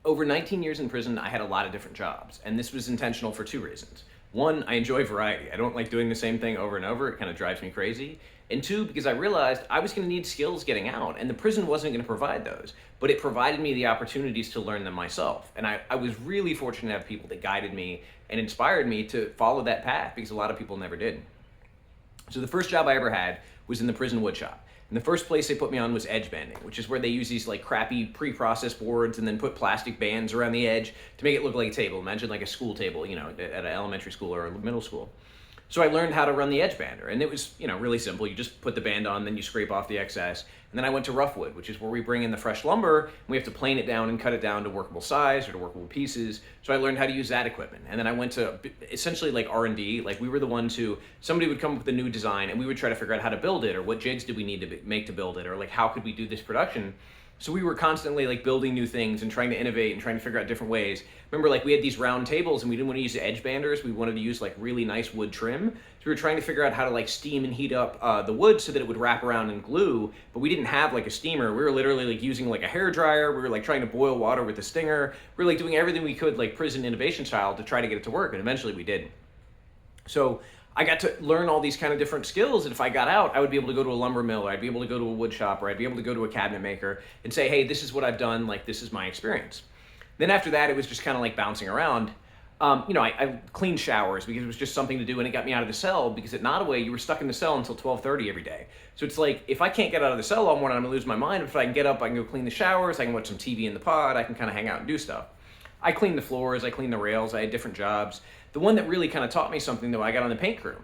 Over 19 years in prison, I had a lot of different jobs, and this was intentional for two reasons. One, I enjoy variety. I don't like doing the same thing over and over. It kind of drives me crazy. And two, because I realized I was going to need skills getting out, and the prison wasn't going to provide those, but it provided me the opportunities to learn them myself. And I was really fortunate to have people that guided me and inspired me to follow that path, because a lot of people never did. So the first job I ever had was in the prison wood shop. And the first place they put me on was edge banding, which is where they use these like crappy pre-processed boards and then put plastic bands around the edge to make it look like a table. Imagine like a school table, at an elementary school or a middle school. So I learned how to run the edge bander, and it was, really simple. You just put the band on, then you scrape off the excess. And then I went to rough wood, which is where we bring in the fresh lumber, and we have to plane it down and cut it down to workable size or to workable pieces. So I learned how to use that equipment. And then I went to essentially like R&D. Like we were the ones who, somebody would come up with a new design and we would try to figure out how to build it, or what jigs did we need to make to build it, or like how could we do this production. So we were constantly like building new things and trying to innovate and trying to figure out different ways. Remember, like we had these round tables and we didn't want to use edge banders. We wanted to use like really nice wood trim. So we were trying to figure out how to like steam and heat up the wood so that it would wrap around and glue, but we didn't have like a steamer. We were literally like using like a hair dryer. We were like trying to boil water with a stinger. We were like doing everything we could like prison innovation style to try to get it to work, and eventually we did. So I got to learn all these kind of different skills, and if I got out, I would be able to go to a lumber mill, or I'd be able to go to a wood shop, or I'd be able to go to a cabinet maker and say, hey, this is what I've done, like this is my experience. Then after that, it was just kind of like bouncing around. I cleaned showers because it was just something to do, and it got me out of the cell, because at Nottoway, you were stuck in the cell until 12:30 every day. So it's like, if I can't get out of the cell all morning, I'm gonna lose my mind. If I can get up, I can go clean the showers, I can watch some TV in the pod, I can kind of hang out and do stuff. I cleaned the floors, I cleaned the rails, I had different jobs. The one that really kind of taught me something, though, I got on the paint crew.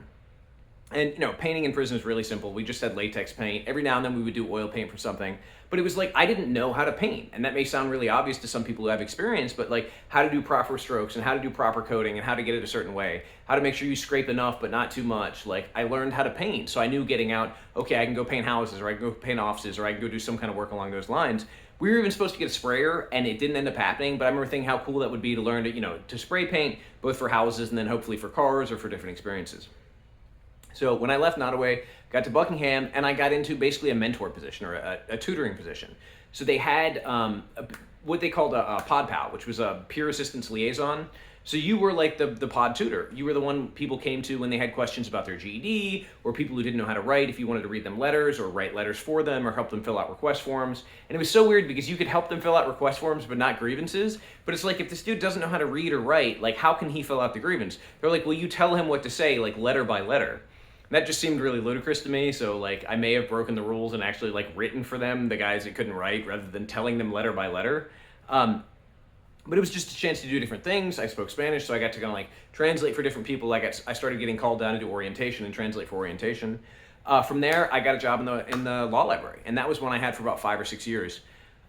And painting in prison is really simple. We just had latex paint. Every now and then we would do oil paint for something. But it was like, I didn't know how to paint. And that may sound really obvious to some people who have experience, but like how to do proper strokes and how to do proper coating and how to get it a certain way, how to make sure you scrape enough but not too much. Like I learned how to paint. So I knew getting out, okay, I can go paint houses, or I can go paint offices, or I can go do some kind of work along those lines. We were even supposed to get a sprayer, and it didn't end up happening, but I remember thinking how cool that would be to learn to spray paint, both for houses and then hopefully for cars or for different experiences. So when I left Nottoway, got to Buckingham, and I got into basically a mentor position, or a tutoring position. So they had what they called a Podpal, which was a peer assistance liaison. So you were like the pod tutor. You were the one people came to when they had questions about their GED, or people who didn't know how to write, if you wanted to read them letters or write letters for them or help them fill out request forms. And it was so weird because you could help them fill out request forms but not grievances. But it's like, if this dude doesn't know how to read or write, like how can he fill out the grievance? They're like, well, you tell him what to say, like letter by letter. And that just seemed really ludicrous to me. So like I may have broken the rules and actually like written for them, the guys that couldn't write, rather than telling them letter by letter. But it was just a chance to do different things. I spoke Spanish, so I got to kind of like translate for different people. I started getting called down to do orientation and translate for orientation. From there, I got a job in the law library, and that was one I had for about 5 or 6 years.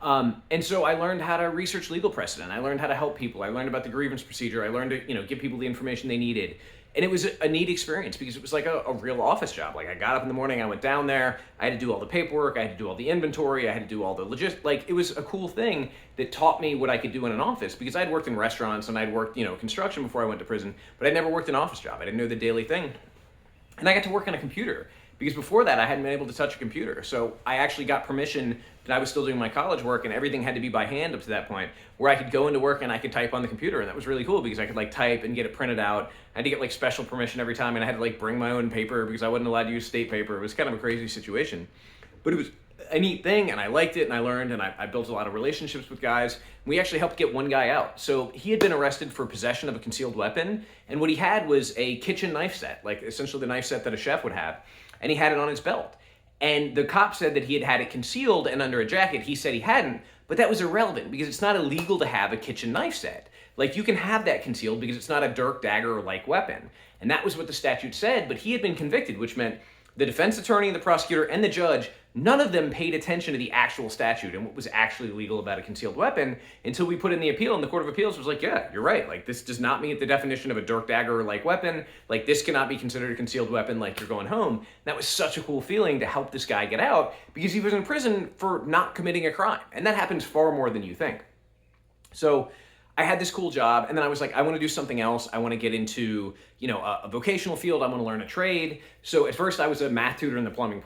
And so I learned how to research legal precedent. I learned how to help people. I learned about the grievance procedure. I learned to give people the information they needed. And it was a neat experience because it was like a real office job. Like I got up in the morning, I went down there, I had to do all the paperwork, I had to do all the inventory, I had to do all the logistics. Like it was a cool thing that taught me what I could do in an office, because I'd worked in restaurants and I'd worked, construction before I went to prison, but I'd never worked an office job. I didn't know the daily thing. And I got to work on a computer, because before that I hadn't been able to touch a computer. So I actually got permission, and I was still doing my college work, and everything had to be by hand up to that point, where I could go into work and I could type on the computer. And that was really cool because I could like type and get it printed out. I had to get like special permission every time, and I had to like bring my own paper because I wasn't allowed to use state paper. It was kind of a crazy situation, but it was a neat thing, and I liked it, and I learned, and I built a lot of relationships with guys. We actually helped get one guy out. So he had been arrested for possession of a concealed weapon, and what he had was a kitchen knife set, like essentially the knife set that a chef would have, and he had it on his belt. And the cop said that he had had it concealed and under a jacket. He said he hadn't, but that was irrelevant because it's not illegal to have a kitchen knife set. Like you can have that concealed because it's not a dirk, dagger, or like weapon. And that was what the statute said, but he had been convicted, which meant the defense attorney, the prosecutor, and the judge, none of them paid attention to the actual statute and what was actually legal about a concealed weapon until we put in the appeal, and the Court of Appeals was like, yeah, you're right. Like, this does not meet the definition of a dirk, dagger, or like weapon. Like, this cannot be considered a concealed weapon. Like, you're going home. And that was such a cool feeling to help this guy get out because he was in prison for not committing a crime. And that happens far more than you think. So I had this cool job, and then I was like, I want to do something else. I want to get into, a vocational field. I want to learn a trade. So at first, I was a math tutor in the plumbing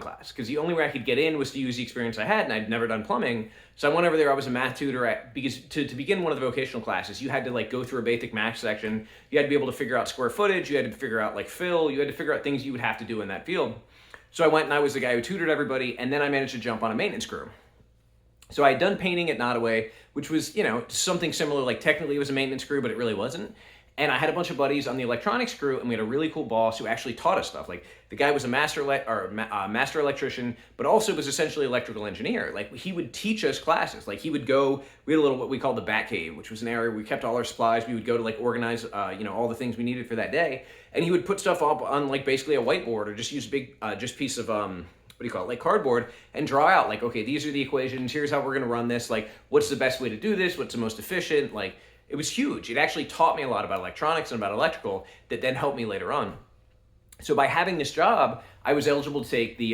class, because the only way I could get in was to use the experience I had, and I'd never done plumbing. So I went over there. I was a math tutor because to begin one of the vocational classes, you had to like go through a basic math section. You had to be able to figure out square footage. You had to figure out like fill. You had to figure out things you would have to do in that field. So I went and I was the guy who tutored everybody, and then I managed to jump on a maintenance crew. So I had done painting at Nottoway, which was, something similar, like technically it was a maintenance crew, but it really wasn't. And I had a bunch of buddies on the electronics crew, and we had a really cool boss who actually taught us stuff. Like the guy was a master electrician, but also was essentially electrical engineer. Like he would teach us classes. Like he would go, we had a little what we called the Bat Cave, which was an area where we kept all our supplies. We would go to like organize, all the things we needed for that day. And he would put stuff up on like basically a whiteboard, or just use a big, piece of, like cardboard, and draw out like, okay, these are the equations, here's how we're going to run this, like what's the best way to do this, what's the most efficient. Like it was huge. It actually taught me a lot about electronics and about electrical that then helped me later on. So by having this job, I was eligible to take the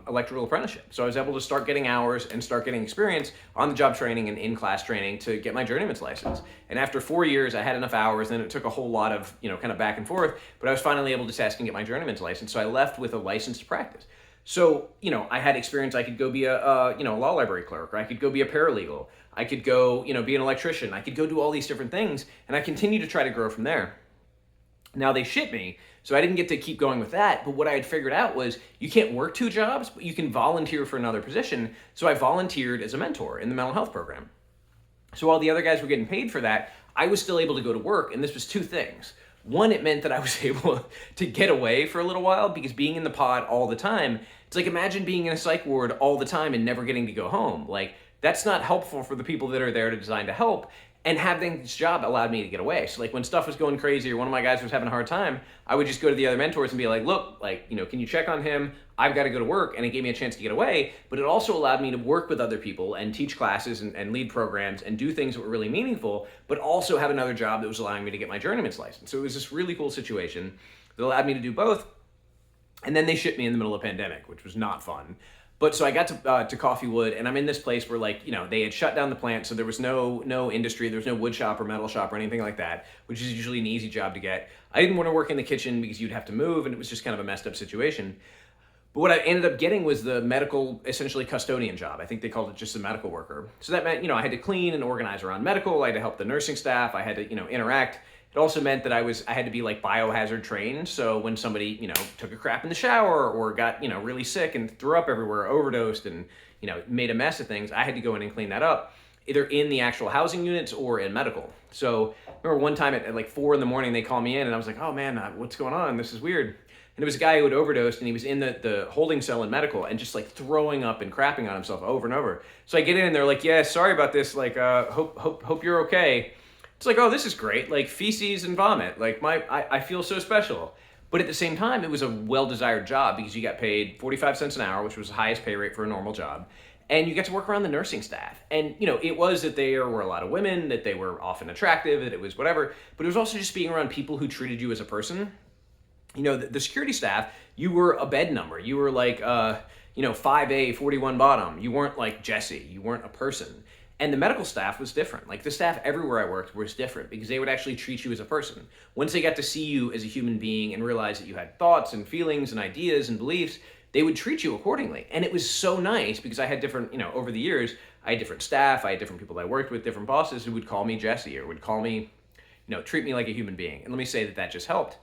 electrical apprenticeship. So I was able to start getting hours and start getting experience on the job training and in-class training to get my journeyman's license. And after 4 years, I had enough hours, and it took a whole lot of, kind of back and forth, but I was finally able to test and get my journeyman's license. So I left with a license to practice. So, I had experience. I could go be a law library clerk, or I could go be a paralegal. I could go, be an electrician. I could go do all these different things, and I continued to try to grow from there. Now they shit me, so I didn't get to keep going with that, but what I had figured out was you can't work 2 jobs, but you can volunteer for another position. So I volunteered as a mentor in the mental health program. So while the other guys were getting paid for that, I was still able to go to work, and this was 2 things. One, it meant that I was able to get away for a little while, because being in the pod all the time, it's like imagine being in a psych ward all the time and never getting to go home. Like that's not helpful for the people that are there to design to help. And having this job allowed me to get away. So like when stuff was going crazy or one of my guys was having a hard time, I would just go to the other mentors and be like, look, can you check on him? I've got to go to work. And it gave me a chance to get away, but it also allowed me to work with other people and teach classes and lead programs and do things that were really meaningful, but also have another job that was allowing me to get my journeyman's license. So it was this really cool situation that allowed me to do both. And then they shipped me in the middle of the pandemic, which was not fun. But so I got to Coffeewood, and I'm in this place where they had shut down the plant, so there was no industry, there was no wood shop or metal shop or anything like that, which is usually an easy job to get. I didn't want to work in the kitchen because you'd have to move, and it was just kind of a messed up situation. But what I ended up getting was the medical, essentially custodian job. I think they called it just a medical worker. So that meant, I had to clean and organize around medical, I had to help the nursing staff, I had to, interact. It also meant that I had to be like biohazard trained. So when somebody, took a crap in the shower or got, really sick and threw up everywhere, overdosed and, made a mess of things, I had to go in and clean that up, either in the actual housing units or in medical. So I remember one time at like 4 a.m, they called me in and I was like, oh man, what's going on? This is weird. And it was a guy who had overdosed, and he was in the holding cell in medical and just like throwing up and crapping on himself over and over. So I get in and they're like, yeah, sorry about this. Like, hope you're okay. It's like, oh, this is great. Like feces and vomit. Like I feel so special. But at the same time, it was a well-desired job because you got paid 45 cents an hour, which was the highest pay rate for a normal job. And you get to work around the nursing staff. And, it was that there were a lot of women, that they were often attractive, that it was whatever. But it was also just being around people who treated you as a person. The security staff, you were a bed number. You were like, 5A, 41 bottom. You weren't like Jesse. You weren't a person. And the medical staff was different. Like the staff everywhere I worked was different because they would actually treat you as a person. Once they got to see you as a human being and realize that you had thoughts and feelings and ideas and beliefs, they would treat you accordingly. And it was so nice because I had different, over the years, I had different staff, I had different people that I worked with, different bosses who would call me Jesse or would call me, treat me like a human being. And let me say that just helped.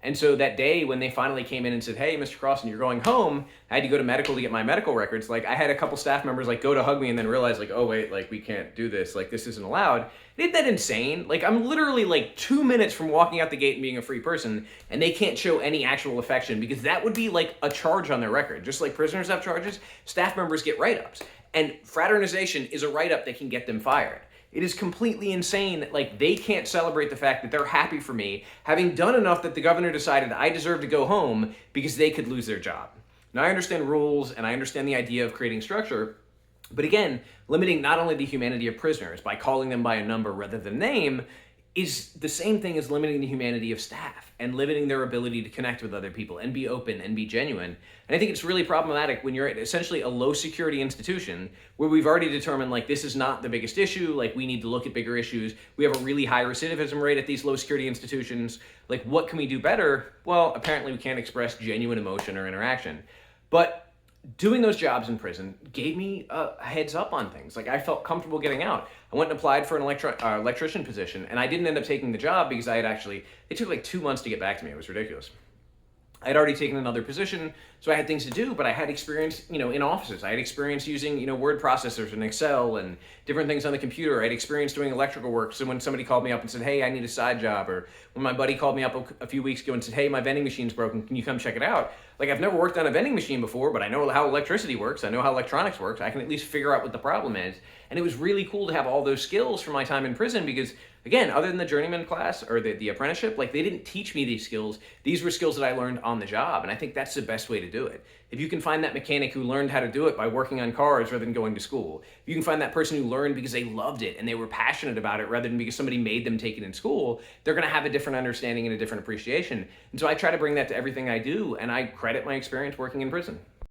And so that day when they finally came in and said, hey, Mr. Crossan, you're going home, I had to go to medical to get my medical records. Like I had a couple staff members like go to hug me and then realize like, oh wait, like we can't do this. Like this isn't allowed. Isn't that insane? Like I'm literally like 2 minutes from walking out the gate and being a free person, and they can't show any actual affection because that would be like a charge on their record. Just like prisoners have charges, staff members get write-ups. And fraternization is a write-up that can get them fired. It is completely insane that like they can't celebrate the fact that they're happy for me, having done enough that the governor decided I deserve to go home because they could lose their job. Now I understand rules and I understand the idea of creating structure, but again, limiting not only the humanity of prisoners by calling them by a number rather than name is the same thing as limiting the humanity of staff and limiting their ability to connect with other people and be open and be genuine. And I think it's really problematic when you're at essentially a low security institution where we've already determined like this is not the biggest issue, like we need to look at bigger issues. We have a really high recidivism rate at these low security institutions. Like what can we do better? Well, apparently we can't express genuine emotion or interaction. But doing those jobs in prison gave me a heads up on things. Like I felt comfortable getting out. I went and applied for an electrician position, and I didn't end up taking the job because it took like 2 months to get back to me. It was ridiculous. I had already taken another position, so I had things to do, but I had experience, in offices. I had experience using, word processors and Excel and different things on the computer. I had experience doing electrical work. So when somebody called me up and said, hey, I need a side job, or when my buddy called me up a few weeks ago and said, hey, my vending machine's broken, can you come check it out? Like I've never worked on a vending machine before, but I know how electricity works. I know how electronics works. I can at least figure out what the problem is. And it was really cool to have all those skills from my time in prison because, again, other than the journeyman class or the apprenticeship, like they didn't teach me these skills. These were skills that I learned on the job. And I think that's the best way to do it. If you can find that mechanic who learned how to do it by working on cars rather than going to school, if you can find that person who learned because they loved it and they were passionate about it rather than because somebody made them take it in school, they're going to have a different understanding and a different appreciation. And so I try to bring that to everything I do, and I credit my experience working in prison.